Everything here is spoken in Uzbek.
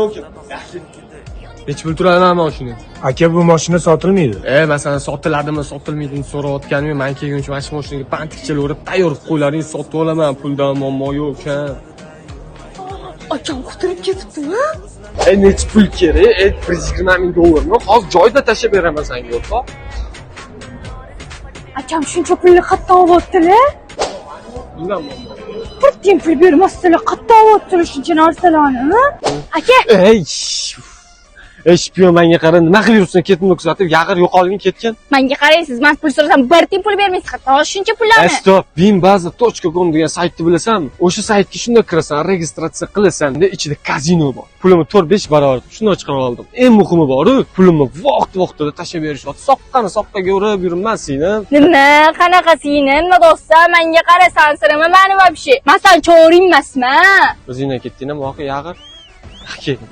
Okey. Hech pul turadi mashina. Aka, bu mashina sotilmaydi. Masalan, sotiladimi, sotilmaydimi so'rayotganim, men kelguncha mana shu mashinaga bantikchalar urib tayyor qilib qo'ylaring, sotib olaman. Puldan muammo yo'q, ha. Akam quturib ketibdimi? Necha pul kerak? $120,000 hozir joyda tashlab beraman senga, yo'q? Akam shuncha pulni qayerdan olyaptilar? Bilmadim. Bir tiyin pul bermasdilar, qayerdan olyaptilar shuncha narsalarni? Aka, Shpion menga qara, nima qilib yuribsan? Ketni kuzatib, yag'ir yo'qolgin ketgan. menga qaraysiz, men pul so'rasam, bir tiyin pul bermaysiz, qayerdan shuncha pullarni? Stop, binbaza.com degan saytni bilasanmi? O'sha saytga shunda kirasan, registratsiya qilasan-da, ichida kazino bor. Pulimni 4-5 barobar shundan chiqarib oldim. Eng muhimi bor-ku, pulimni vaqt-vaqtida tashlab berishyapti. Soqqani soqqaga urib yuribman seni. Nima, qanaqa seni? Nima do'stlar, menga qarasan, sirimi meni vobshe. Men sen cho'ring emasman. O'zingdan ketding-a, voqea yag'ir. Kel.